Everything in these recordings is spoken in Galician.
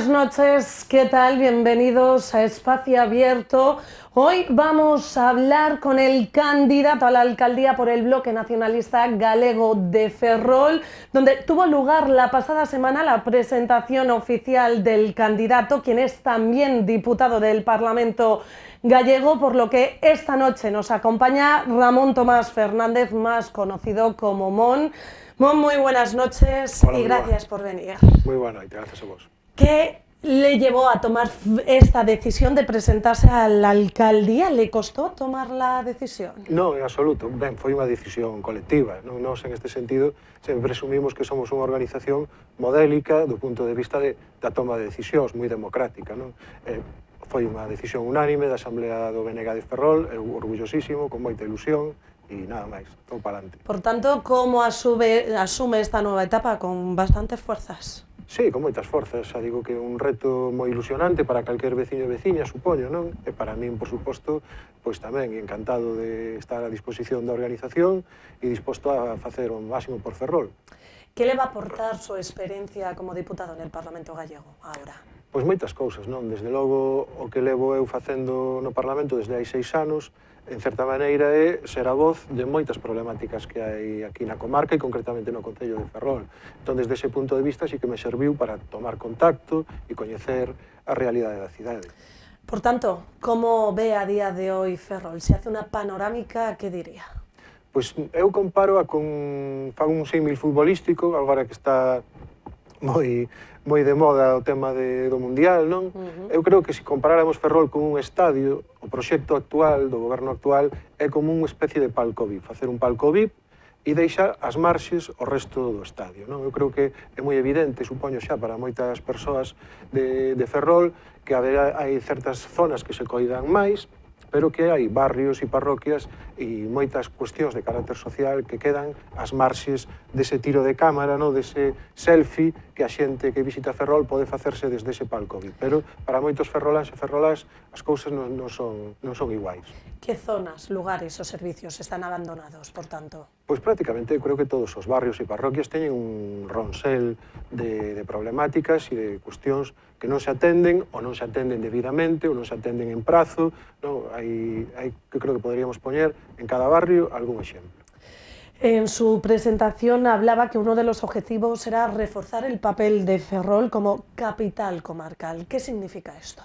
Buenas noches, ¿qué tal? Bienvenidos a Espacio Abierto. Hoy vamos a hablar con el candidato a la alcaldía por el Bloque Nacionalista Galego de Ferrol, donde tuvo lugar la pasada semana la presentación oficial del candidato, quien es también diputado del Parlamento gallego, por lo que esta noche nos acompaña Ramón Tomás Fernández, más conocido como Mon. Mon, muy buenas noches. Hola, y gracias por venir. Muy buena noite, gracias a vos. ¿Qué le llevó a tomar esta decisión de presentarse a la alcaldía? ¿Le costó tomar la decisión? Non, en absoluto. Ben, foi unha decisión colectiva. Nós, en este sentido, sempre presumimos que somos unha organización modélica do punto de vista da toma de decisións, moi democrática. Non? Foi unha decisión unánime da Asamblea do BNG de Ferrol, eu orgullosísimo, con moita ilusión, e nada máis, todo para adelante. Por tanto, ¿cómo asume esta nueva etapa? Con bastantes fuerzas. Sí, con moitas forzas, xa digo que é un reto moi ilusionante para calquer veciño e veciña, supoño, non? E para min, por suposto, pois tamén encantado de estar a disposición da organización e disposto a facer o máximo por Ferrol. ¿Qué le va a aportar su experiencia como diputado en el Parlamento gallego ahora? Pois moitas cousas, non? Desde logo, o que levo eu facendo no Parlamento desde hai 6 anos, en certa maneira é ser a voz de moitas problemáticas que hai aquí na comarca e concretamente no Concello de Ferrol. Entón, desde ese punto de vista, sí que me serviu para tomar contacto e coñecer a realidade da cidade. Por tanto, ¿cómo ve a día de hoy Ferrol? Si hace una panorámica, ¿qué diría? Pois eu comparo fago un símil futbolístico, agora que está moi de moda o tema do Mundial, non? Eu creo que se comparáramos Ferrol con un estadio, o proxecto actual do goberno actual é como unha especie de palco VIP, facer un palco VIP e deixar as marxes o resto do estadio, non? Eu creo que é moi evidente, supoño xa para moitas persoas de Ferrol, que hai certas zonas que se coidan máis, pero que hai barrios e parroquias e moitas cuestións de carácter social que quedan ás marxes dese tiro de cámara, no? Dese selfie que a xente que visita Ferrol pode facerse desde ese palco VIP. Pero para moitos ferroláns e ferrolás as cousas non son iguais. ¿Qué zonas, lugares o servicios están abandonados, por tanto? Pois prácticamente creo que todos os barrios e parroquias teñen un ronsel de problemáticas e de cuestións que non se atenden ou non se atenden debidamente ou non se atenden en prazo. No, que creo que podríamos poñer en cada barrio algún exemplo. En su presentación hablaba que uno de los objetivos era reforzar el papel de Ferrol como capital comarcal. ¿Qué significa esto?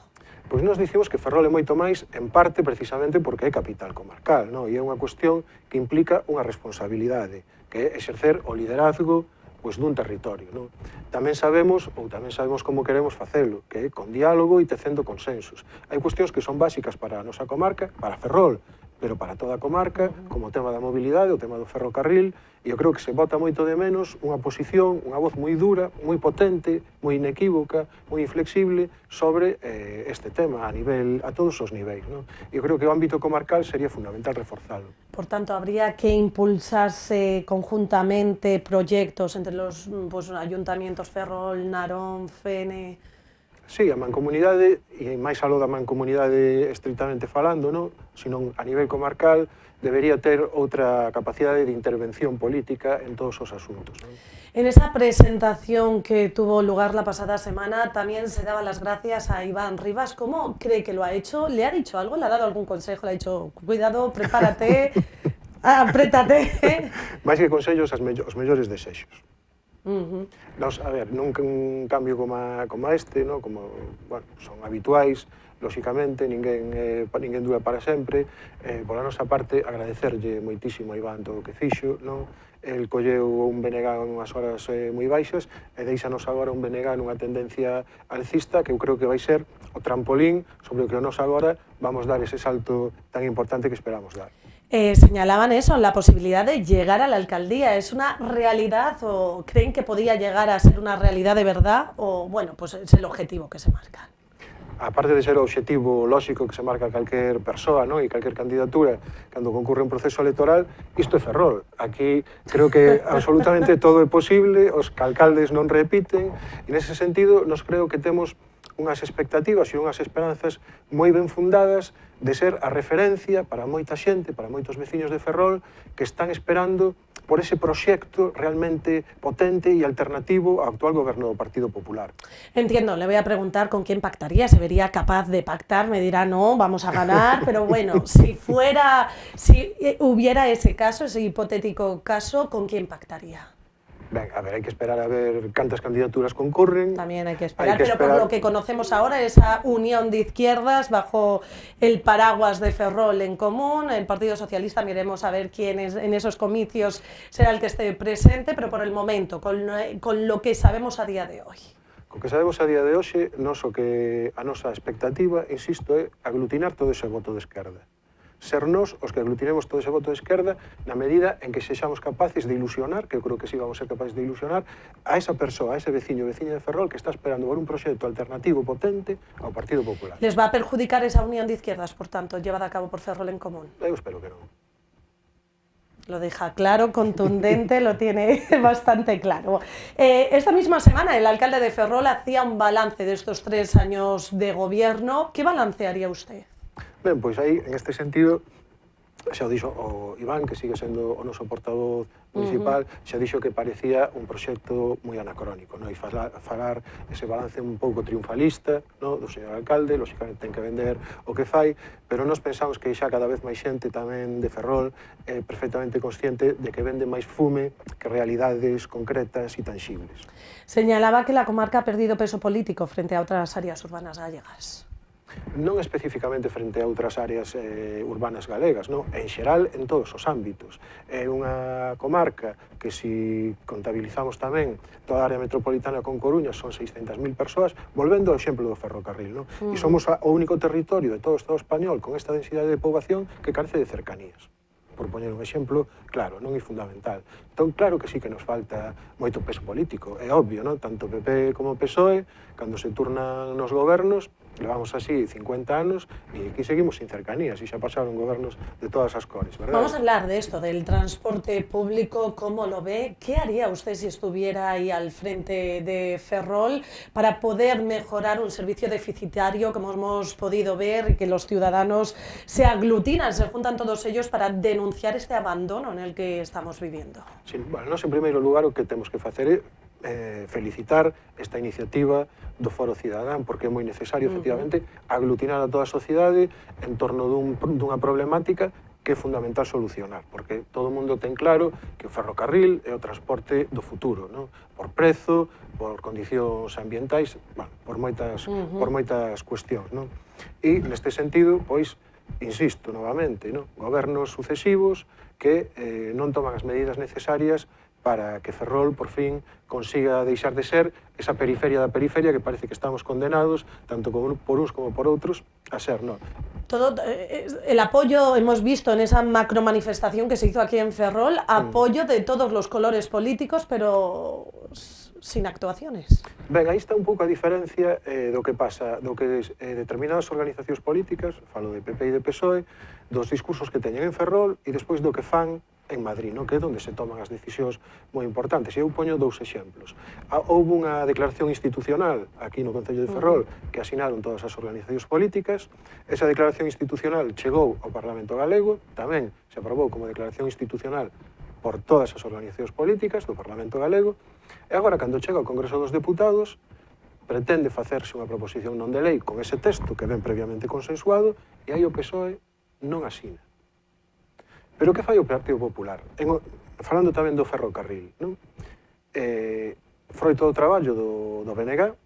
Pois nós dicimos que Ferrol é moito máis, en parte, precisamente porque é capital comarcal, non? E é unha cuestión que implica unha responsabilidade, que é exercer o liderazgo pois, dun territorio, non? Tamén sabemos como queremos facelo, que é con diálogo e tecendo consensos. Hai cuestións que son básicas para a nosa comarca, para Ferrol, pero para toda a comarca, como o tema da mobilidade, o tema do ferrocarril, e eu creo que se bota moito de menos unha posición, unha voz moi dura, moi potente, moi inequívoca, moi inflexible sobre este tema a todos os niveis, non? Eu creo que o ámbito comarcal sería fundamental reforzalo. Por tanto, habría que impulsarse conjuntamente proyectos entre los ayuntamientos Ferrol, Narón, Fene... Sí, a mancomunidade, e máis aló da mancomunidade estritamente falando, non? Senón a nivel comarcal, debería ter outra capacidade de intervención política en todos os asuntos, non? En esa presentación que tuvo lugar la pasada semana, también se daba las gracias a Iván Rivas. ¿Cómo cree que lo ha hecho? ¿Le ha dicho algo? ¿Le ha dado algún consejo? ¿Le ha dicho, cuidado, prepárate, apriétate? Máis que consellos, os mellores desexos. Nos, a ver, nunca un cambio como este, no? Como, bueno, son habituais, lóxicamente, ninguén dura para sempre. Pola nosa parte, agradecerlle moitísimo a Iván todo o que fixo, non? El colleu un BNG nunhas horas moi baixas e deixanos agora un BNG nunha tendencia alcista que eu creo que vai ser o trampolín sobre o que nos agora vamos dar ese salto tan importante que esperamos dar. Señalaban eso, la posibilidad de llegar a la alcaldía. ¿Es una realidad o creen que podía llegar a ser una realidad de verdad o, bueno, pues es el objetivo que se marca? Aparte de ser o obxectivo lóxico que se marca calquer persoa, non? E calquer candidatura cando concurre un proceso electoral, isto é Ferrol. Aquí creo que absolutamente todo é posible, os alcaldes non repiten, e nese sentido nos creo que temos unhas expectativas e unhas esperanzas moi ben fundadas de ser a referencia para moita xente, para moitos veciños de Ferrol, que están esperando por ese proxecto realmente potente e alternativo ao actual goberno do Partido Popular. Entiendo, le voy a preguntar con quién pactaría, se vería capaz de pactar, me dirá no, vamos a ganar, pero bueno, si hubiera ese caso, ese hipotético caso, ¿con quién pactaría? Ben, a ver, hai que esperar a ver cantas candidaturas concurren. También hay que esperar, pero por lo que conocemos ahora, esa unión de izquierdas bajo el paraguas de Ferrol en Común, el Partido Socialista, miremos a ver quién en esos comicios será el que esté presente, pero por el momento, con lo que sabemos a día de hoy. Co que sabemos a día de hoxe, a nosa expectativa, insisto, é aglutinar todo ese voto de esquerda. Ser nós os que aglutinemos todo ese voto de esquerda na medida en que sexamos capaces de ilusionar, que eu creo que sí vamos ser capaces de ilusionar, a esa persoa, a ese veciño de Ferrol que está esperando por un proxecto alternativo potente ao Partido Popular. ¿Les va a perjudicar esa unión de izquierdas, por tanto, llevada a cabo por Ferrol en Común? Eu espero que non. Lo deja claro, contundente, lo tiene bastante claro. Esta misma semana el alcalde de Ferrol hacía un balance de estos 3 años de gobierno. ¿Qué balance haría usted? Ben, pois aí, en este sentido, xa o dixo o Iván, que sigue sendo o noso portavoz municipal, xa dixo que parecía un proxecto moi anacrónico, e falar ese balance un pouco triunfalista do señor alcalde, lóxicamente ten que vender o que fai, pero nós pensamos que xa cada vez máis xente tamén de Ferrol é perfectamente consciente de que vende máis fume que realidades concretas e tangibles. Señalaba que la comarca ha perdido peso político frente a otras áreas urbanas gallegas. Non especificamente frente a outras áreas urbanas galegas, non? En xeral, en todos os ámbitos. É unha comarca que, se contabilizamos tamén toda a área metropolitana con Coruña, son 600.000 persoas, volvendo ao exemplo do ferrocarril, non? E somos o único territorio de todo o Estado español con esta densidade de poboación que carece de cercanías. Por poñer un exemplo, claro, non é fundamental. Entón, claro que sí que nos falta moito peso político, é obvio, non? Tanto PP como PSOE, cando se turnan nos gobernos, levamos así 50 anos e aquí seguimos sin cercanías e xa pasaron gobernos de todas as cores, verdad? Vamos a hablar de esto, del transporte público, ¿cómo lo ve? ¿Qué haría usted si estuviera ahí al frente de Ferrol para poder mejorar un servicio deficitario, como hemos podido ver, y que los ciudadanos se aglutinan, se juntan todos ellos para denunciar este abandono en el que estamos viviendo? Sí, bueno, nós en primeiro lugar o que temos que facer é felicitar esta iniciativa do Foro Cidadán, porque é moi necesario, efectivamente, aglutinar a toda a sociedade en torno dunha problemática que é fundamental solucionar, porque todo o mundo ten claro que o ferrocarril é o transporte do futuro, non? Por prezo, por condicións ambientais, bueno, por moitas cuestións, non? E, neste sentido, pois, insisto novamente, non? Gobernos sucesivos que non toman as medidas necesarias para que Ferrol, por fin, consiga deixar de ser esa periferia da periferia que parece que estamos condenados, tanto por uns como por outros, a ser, non? Todo el apoyo, hemos visto en esa macromanifestación que se hizo aquí en Ferrol, apoyo de todos los colores políticos, pero sin actuaciones. Ben, aí está un pouco a diferencia do que pasa, do que determinadas organizacións políticas, falo de PP e de PSOE, dos discursos que teñen en Ferrol e despois do que fan en Madrid, non? Que é onde se toman as decisións moi importantes. E eu poño 2 exemplos. Houve unha declaración institucional aquí no Concello de Ferrol que asinaron todas as organizacións políticas. Esa declaración institucional chegou ao Parlamento Galego, tamén se aprobou como declaración institucional por todas as organizacións políticas do Parlamento Galego, e agora, cando chega ao Congreso dos Deputados, pretende facerse unha proposición non de lei con ese texto que ven previamente consensuado, e aí o PSOE non asina. Pero que fai o Partido Popular? Falando tamén do ferrocarril, non? Froito do traballo do BNG,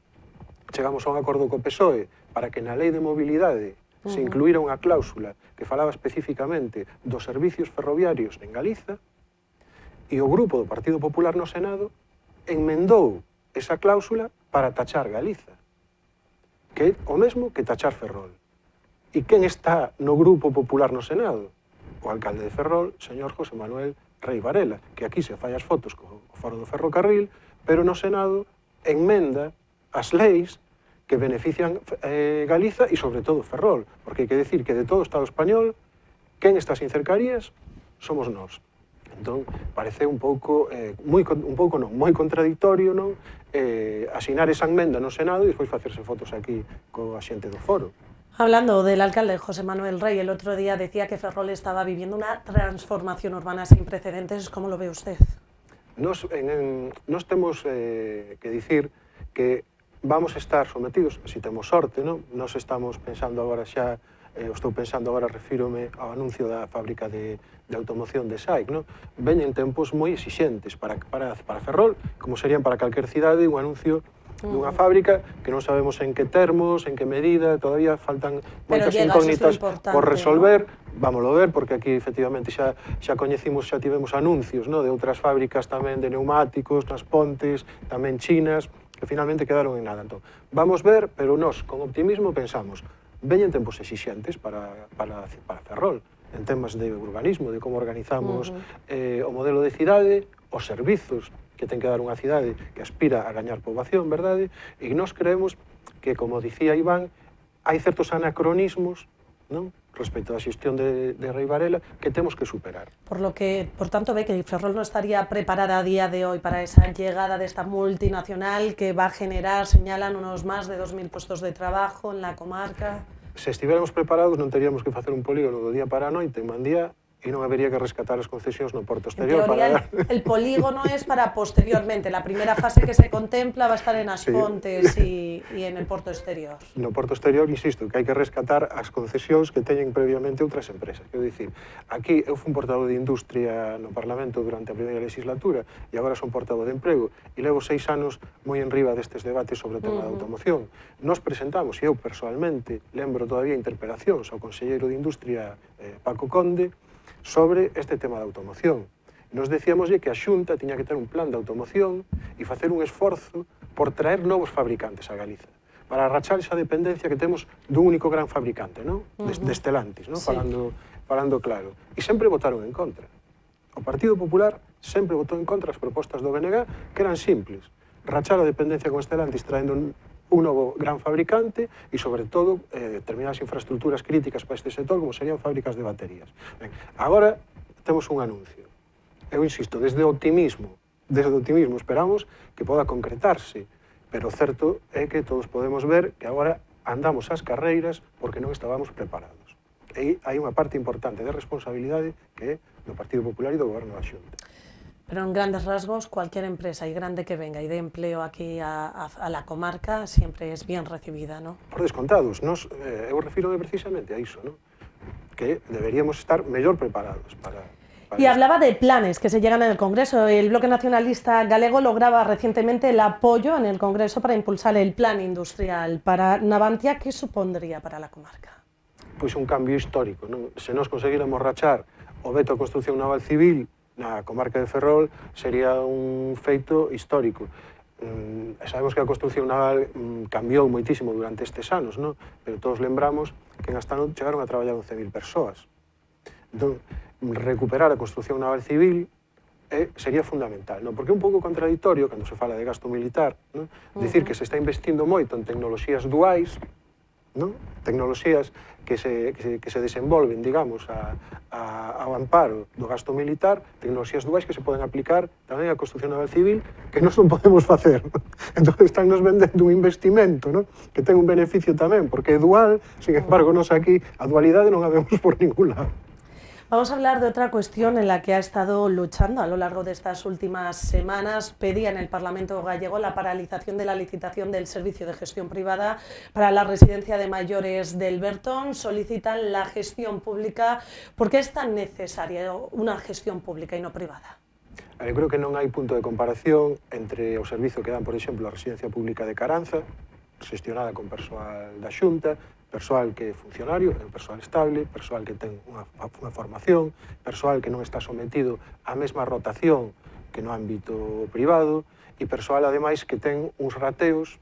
chegamos a un acordo co PSOE para que na lei de mobilidade se incluíra unha cláusula que falaba especificamente dos servicios ferroviarios en Galiza, e o grupo do Partido Popular no Senado enmendou esa cláusula para tachar Galiza, que é o mesmo que tachar Ferrol. E quen está no Grupo Popular no Senado? O alcalde de Ferrol, señor José Manuel Rei Varela, que aquí se fai as fotos co Foro do Ferrocarril, pero no Senado enmenda as leis que benefician Galiza e, sobre todo, Ferrol, porque hai que decir que de todo o Estado español, quen está sin cercarías somos nós. Entón, parece un pouco moi contradictorio, non? Asinar esa enmenda no Senado e despois facerse fotos aquí coa xente do Foro. Hablando del alcalde José Manuel Rey, el otro día decía que Ferrol estaba viviendo una transformación urbana sin precedentes. ¿Cómo lo ve usted? Nos temos que dicir que vamos a estar sometidos, se temos sorte, non? Nos estamos pensando agora xa, estou pensando agora, refírome ao anuncio da fábrica de automoción de SAIC, non? Veñen tempos moi exixentes para Ferrol, como serían para calquer cidade, un anuncio dunha fábrica que non sabemos en que termos, en que medida, todavía faltan moitas incógnitas por resolver, vámoslo ver, porque aquí efectivamente xa coñecimos, xa tivemos anuncios, no, de outras fábricas tamén de neumáticos, nas Pontes, tamén chinas, que finalmente quedaron en nada. Entón, vamos ver, pero nós, con optimismo, pensamos, veñen tempos exixentes para Ferrol, en temas de urbanismo, de como organizamos o modelo de cidade, os servizos que ten que dar unha cidade que aspira a gañar poboación, verdade? E nós creemos que, como dicía Iván, hai certos anacronismos, non? Respecto á xestión de Rei Varela que temos que superar. Por tanto, ve que Ferrol no estaría preparada a día de hoy para esa llegada de esta multinacional que va a generar, señalan, unos más de 2000 puestos de trabajo en la comarca. Se estiveramos preparados non teríamos que facer un polígono do día para a noite en Mandía e non habería que rescatar as concesións no porto exterior. En teoría, el polígono es para posteriormente. La primera fase que se contempla va a estar en As Pontes y en el porto exterior. No porto exterior, insisto, que hai que rescatar as concesións que teñen previamente outras empresas. Quero dicir, aquí eu fui portavoz de Industria no Parlamento durante a primeira legislatura e agora son portavoz de Emprego e levo 6 anos moi en riba destes debates sobre o tema da automoción. Nos presentamos, e eu personalmente lembro todavía interpelacións ao conselleiro de Industria, Paco Conde, sobre este tema da automoción. Nos decíamoslle que a Xunta tiña que ter un plan de automoción e facer un esforzo por traer novos fabricantes a Galiza, para rachar esa dependencia que temos dun único gran fabricante, non? De Stellantis, non? Sí. Falando claro. E sempre votaron en contra. O Partido Popular sempre votou en contra as propostas do BNG, que eran simples. Rachar a dependencia con Stellantis traendo un novo gran fabricante e, sobre todo, determinadas infraestructuras críticas para este sector, como serían fábricas de baterías. Ben, agora temos un anuncio. Eu insisto, desde o optimismo esperamos que poda concretarse, pero o certo é que todos podemos ver que agora andamos ás carreiras porque non estábamos preparados. E hai unha parte importante de responsabilidade que é do Partido Popular e do Goberno da Xunta. Pero en grandes rasgos, cualquier empresa, y grande que venga y dé empleo aquí a la comarca, siempre es bien recibida, ¿no? Por descontados, eu refírome precisamente a iso, ¿no? Que deberíamos estar mellor preparados para y hablaba de planes que se llegan en el Congreso. El Bloque Nacionalista Galego lograba recientemente el apoyo en el Congreso para impulsar el plan industrial para Navantia. ¿Qué supondría para la comarca? Pois un cambio histórico, non? Se nos conseguíramos rachar o veto á construción naval civil na comarca de Ferrol, sería un feito histórico. Sabemos que a construción naval cambiou moitísimo durante estes anos, non? Pero todos lembramos que en Astano chegaron a traballar 11.000 persoas. Entón, recuperar a construción naval civil sería fundamental, non? Porque é un pouco contradictorio, cando se fala de gasto militar, non? Dicir que se está investindo moito en tecnoloxías duais, non? Tecnoloxías que se desenvolven, digamos, ao amparo do gasto militar, tecnoloxías duais que se poden aplicar tamén á construción naval civil, que nós non podemos facer. Entón, están nos vendendo un investimento, non? Que ten un beneficio tamén, porque é dual, sin embargo, nós aquí a dualidade non a vemos por ningún lado. Vamos a hablar de otra cuestión en la que ha estado luchando a lo largo de estas últimas semanas. Pedía en el Parlamento gallego la paralización de la licitación del servicio de gestión privada para la residencia de mayores del Bertón. Solicitan la gestión pública. ¿Por qué es tan necesaria una gestión pública y no privada? Eu creo que non hai punto de comparación entre o servizo que dan, por exemplo, a residencia pública de Caranza, gestionada con persoal da Xunta, persoal que é funcionario, é un persoal estable, persoal que ten unha formación, persoal que non está sometido á mesma rotación que no ámbito privado e persoal, ademais, que ten uns rateos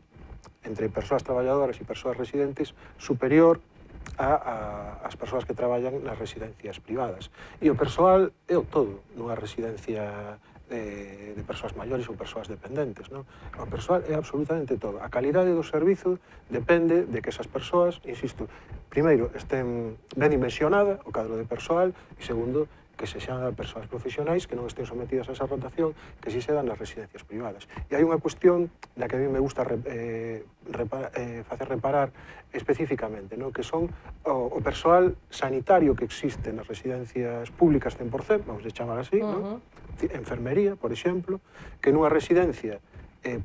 entre persoas traballadoras e persoas residentes superior ás persoas que traballan nas residencias privadas. E o persoal é o todo nunha residencia de persoas maiores ou persoas dependentes, non? O persoal é absolutamente todo. A calidade do servizo depende de que esas persoas, insisto, primeiro, estén ben dimensionada o cadro de persoal e segundo, que se xan persoas profesionais que non estén sometidas a esa rotación que si se dan nas residencias privadas. E hai unha cuestión da que a mí me gusta facer reparar especificamente, que son o persoal sanitario que existe nas residencias públicas 100%, vamos a chamar así, enfermería, por exemplo, que nunha residencia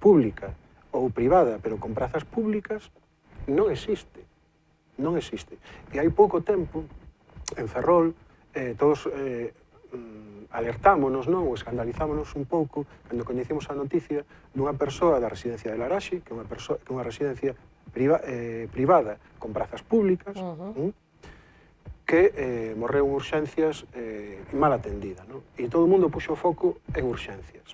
pública ou privada, pero con prazas públicas, non existe. Non existe. E hai pouco tempo, en Ferrol, todos alertámonos, ou escandalizámonos un pouco cando coñecimos a noticia dunha persoa da residencia de Laraxe, que é unha residencia privada con prazas públicas, que morreu en urxencias mal atendida. E todo o mundo puxo o foco en urxencias.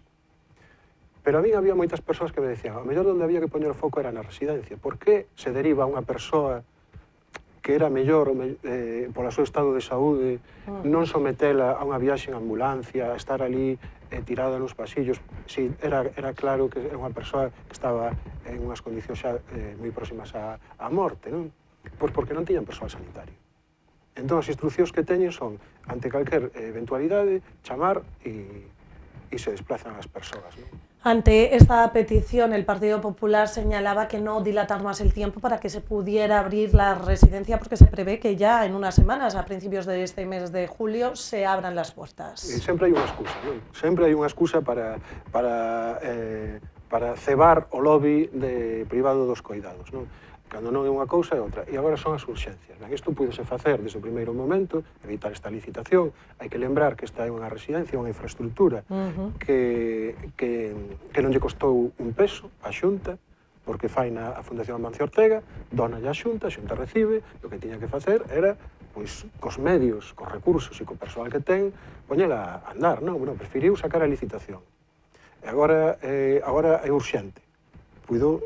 Pero a mí había moitas persoas que me decían, a mellor onde había que poñer o foco era na residencia. Por que se deriva unha persoa que era mellor polo seu estado de saúde non sometela a unha viaxe en ambulancia, a estar ali tirada nos pasillos? Si era claro que era unha persoa que estaba en unhas condicións xa moi próximas á morte, non? Pois porque non tiñan persoal sanitario. Entón, as instruccións que teñen son, ante calquer eventualidade, chamar e se desplazan as persoas, non? Ante esta petición, el Partido Popular señalaba que no dilatar más el tiempo para que se pudiera abrir la residencia, porque se prevé que ya en unas semanas, a principios de este mes de julio, se abran las puertas. Sempre hai unha excusa, non? Sempre hai unha excusa para cebar o lobby privado dos coidados, non? Cando non é unha cousa é outra. E agora son as urxencias. Isto púdose facer desde o primeiro momento, evitar esta licitación. Hai que lembrar que esta é unha residencia, unha infraestructura que non lle costou un peso á Xunta, porque fai a Fundación Amancio Ortega, dona a Xunta recibe, o que tiña que facer era, pois, cos medios, cos recursos e co persoal que ten, poñela a andar, non? Bueno, preferiu sacar a licitación. E agora é urxente. Puido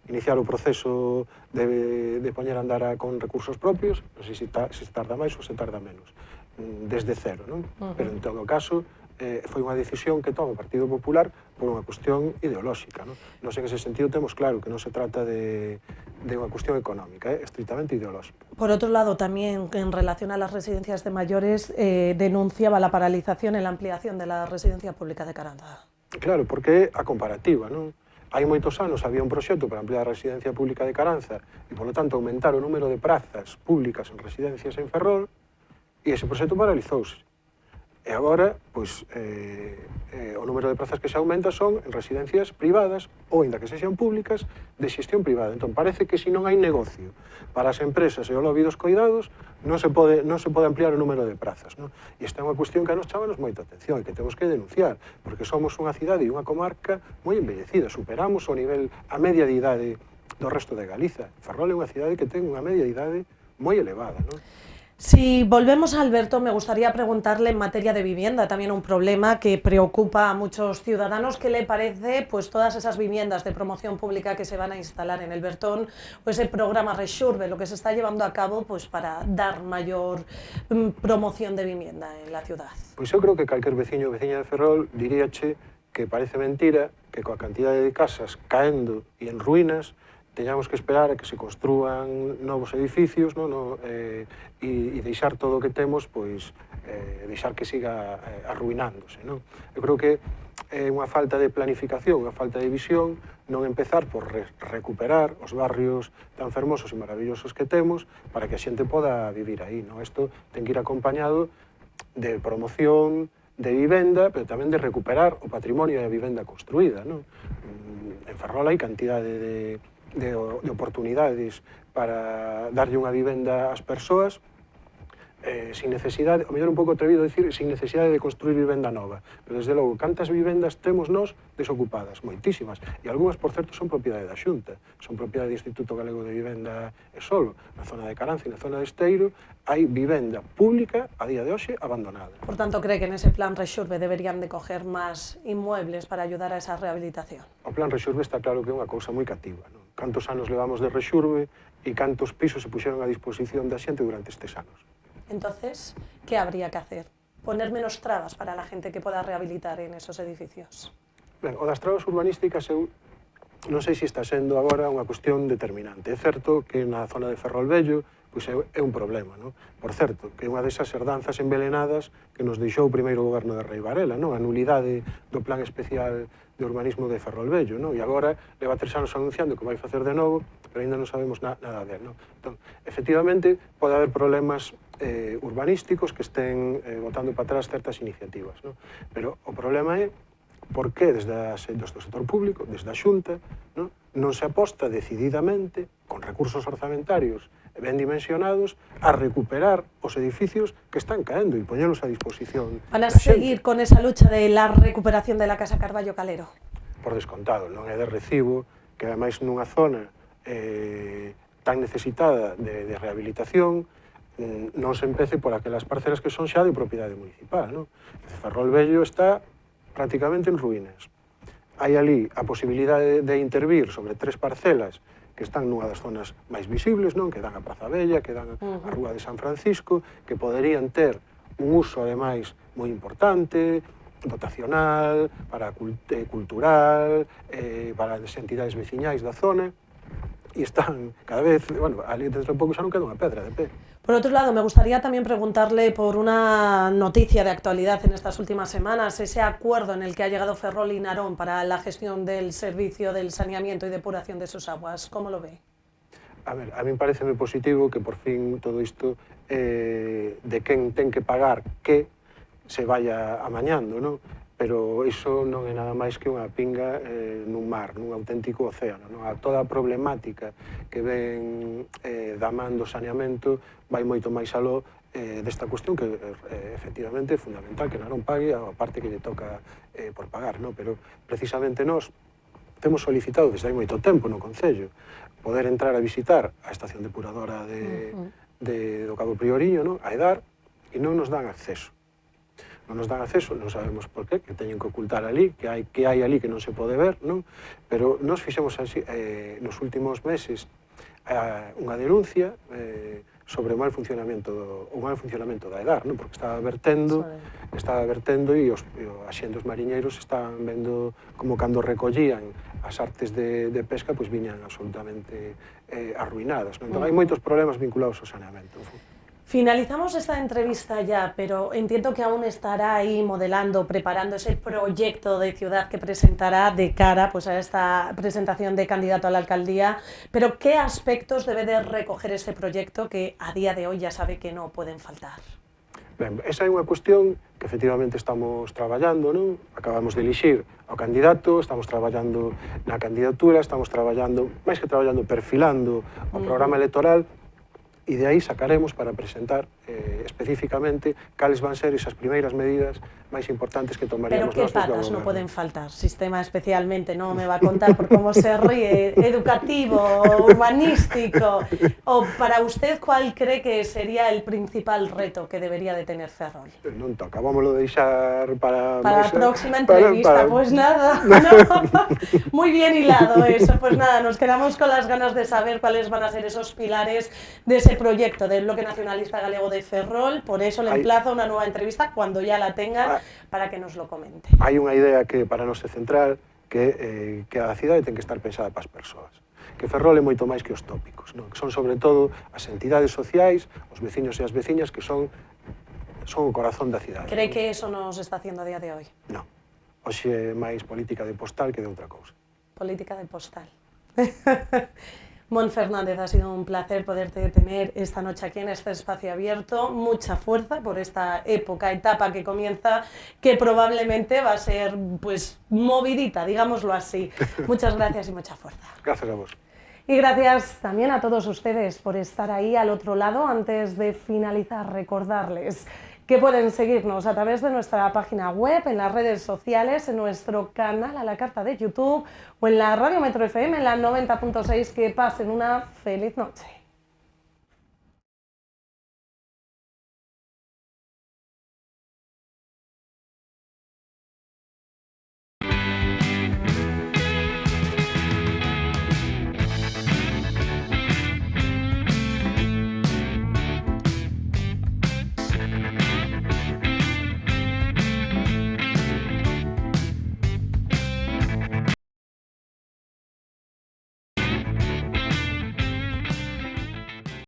iniciar o proceso de poñer a andar con recursos propios, non sei se tarda máis ou se tarda menos, desde cero, non? Pero en todo caso, foi unha decisión que toma o Partido Popular por unha cuestión ideolóxica, non? Nos en ese sentido temos claro que non se trata de unha cuestión económica, estrictamente ideolóxica. Por otro lado, también en relación a las residencias de mayores, denunciaba la paralización en la ampliación de la residencia pública de Caranda. Claro, porque é a comparativa, non? Hai moitos anos había un proxecto para ampliar a residencia pública de Caranza e, polo tanto, aumentar o número de prazas públicas en residencias en Ferrol e ese proxecto paralizouse. E agora, pois, o número de prazas que se aumenta son en residencias privadas ou, ainda que sexan públicas, de xestión privada. Entón, parece que se non hai negocio para as empresas e o lobby dos coidados, non se pode ampliar o número de prazas, non? E esta é unha cuestión que a nos chamanos moita atención e que temos que denunciar, porque somos unha cidade e unha comarca moi envellecida, superamos o nivel, a media de idade do resto de Galiza. Ferrol é unha cidade que ten unha media de idade moi elevada, non? Si volvemos a Alberto, me gustaría preguntarle en materia de vivienda, también un problema que preocupa a muchos ciudadanos. ¿Qué le parece pues todas esas viviendas de promoción pública que se van a instalar en el Bertón, o ese programa Rexurbe, lo que se está llevando a cabo pues para dar mayor promoción de vivienda en la ciudad? Pois eu creo que calquer veciño ou veciña de Ferrol diríache que parece mentira que coa cantidade de casas caendo e en ruínas teñamos que esperar a que se construan novos edificios, e deixar todo o que temos, pois, deixar que siga arruinándose, non? Eu creo que é unha falta de planificación, unha falta de visión, non empezar por recuperar os barrios tan fermosos e maravillosos que temos para que a xente poda vivir aí, non? Isto ten que ir acompañado de promoción de vivenda, pero tamén de recuperar o patrimonio da vivenda construída, non? En Ferrol hai cantidade de oportunidades para darlle unha vivenda ás persoas sin necesidade, o mellor un pouco atrevido a decir, sin necesidade de construir vivenda nova. Pero, desde logo, cantas vivendas temos nós desocupadas? Moitísimas. E algunhas, por certo, son propiedade da Xunta. Son propiedade do Instituto Galego de Vivenda e Solo. Na zona de Caranza e na zona de Esteiro hai vivenda pública, a día de hoxe, abandonada. Por tanto, cree que en ese plan Rexurbe deberían de coger máis inmuebles para ayudar a esa rehabilitación? O plan Rexurbe está claro que é unha cousa moi cativa, non? Cantos anos levamos de Rexurbe e cantos pisos se puxeron a disposición da xente durante estes anos. Entonces, ¿qué habría que hacer? ¿Poner menos trabas para la gente que pueda rehabilitar en esos edificios? Ben, o das trabas urbanísticas eu non sei se está sendo agora unha cuestión determinante. É certo que na zona de Ferrol Vello pois é un problema, non? Por certo, que é unha desas herdanzas envelenadas que nos deixou o primeiro goberno de Rei Varela, non? A nulidade do Plan Especial de Urbanismo de Ferrolvello, non? E agora leva 3 anos anunciando que vai facer de novo, pero ainda non sabemos nada del, non? Entón, efectivamente, pode haber problemas urbanísticos que estén botando para atrás certas iniciativas, non? Pero o problema é por que desde o sector público, desde a Xunta, non se aposta decididamente, con recursos orzamentarios ben dimensionados, a recuperar os edificios que están caendo e poñelos a disposición. Van a seguir con esa lucha de la recuperación de la Casa Carballo Calero? Por descontado, non é de recibo que ademais nunha zona tan necesitada de rehabilitación non se empece por aquelas parcelas que son xa de propiedade municipal, non? Ferrolvello está prácticamente en ruínas. Hai ali a posibilidade de intervir sobre 3 parcelas que están nunha das zonas máis visibles, non? Que dan a Praza Bella, que dan a Rúa de San Francisco, que poderían ter un uso, ademais, moi importante, dotacional, para cultural, para as entidades veciñais da zona, e están cada vez, bueno, ali dentro de pouco xa non queda unha pedra de pé. Por otro lado, me gustaría también preguntarle por una noticia de actualidad en estas últimas semanas, ese acuerdo en el que ha llegado Ferrol y Narón para la gestión del servicio del saneamiento y depuración de sus aguas. ¿Cómo lo ve? A ver, a mí parece moi positivo que por fin todo isto de quen ten que pagar que se vaya amañando, non? Pero iso non é nada máis que unha pinga nun mar, nun auténtico océano, non? A toda a problemática que ven da man do saneamento vai moito máis aló desta cuestión que efectivamente é fundamental que Narón pague a parte que lle toca por pagar, non? Pero precisamente nós temos solicitado desde hai moito tempo no Concello poder entrar a visitar a estación depuradora do Cabo Prioriño, non? A Edar, e non nos dan acceso. Non nos dan acceso, non sabemos por qué, que teñen que ocultar ali, que hai ali que non se pode ver, non? Pero nos fixemos así, nos últimos meses unha denuncia sobre o mal funcionamento da Edar, non? Porque estaba vertendo e os axentes mariñeiros estaban vendo como cando recollían as artes de pesca, pois viñan absolutamente arruinadas, non? Entón hai moitos problemas vinculados ao saneamento. Finalizamos esta entrevista ya, pero entiendo que aún estará ahí modelando, preparando ese proyecto de ciudad que presentará de cara pues, a esta presentación de candidato a la alcaldía. Pero ¿qué aspectos debe de recoger este proyecto que a día de hoy ya sabe que no pueden faltar? Ben, esa é unha cuestión que efectivamente estamos traballando, non? Acabamos de elixir ao candidato, estamos traballando na candidatura, estamos traballando, máis que traballando, perfilando o programa electoral, e de aí sacaremos para presentar específicamente cales van ser esas primeiras medidas máis importantes que tomaríamos nós. Pero que patas non poden faltar? Sistema especialmente, non me va a contar por como se ríe, educativo, urbanístico, o para usted, ¿cuál cree que sería el principal reto que debería de tener Ferrol? Non toca, vámoslo deixar para la próxima entrevista, pues nada, no. Muy bien hilado eso, pues nada, nos quedamos con las ganas de saber cuáles van a ser esos pilares de ese proyecto del Bloque Nacionalista Galego de Ferrol, por eso le emplazo a una nueva entrevista cuando ya la tengan para que nos lo comente. Hai unha idea que para nós é central, que a cidade ten que estar pensada para as persoas. Que Ferrol é moito máis que os tópicos, non? Que son sobre todo as entidades sociais, os veciños e as veciñas que son o corazón da cidade. ¿Cree que eso nos está haciendo a día de hoy? Non. Hoxe é máis política de postal que de outra cousa. Política de postal. Mon Fernández, ha sido un placer poderte tener esta noche aquí en este espacio abierto. Mucha fuerza por esta etapa que comienza, que probablemente va a ser pues movidita, digámoslo así. Muchas gracias y mucha fuerza. Gracias a vos. Y gracias también a todos ustedes por estar ahí al otro lado. Antes de finalizar, recordarles que pueden seguirnos a través de nuestra página web, en las redes sociales, en nuestro canal a la carta de YouTube o en la Radio Metro FM en la 90.6. Que pasen una feliz noche.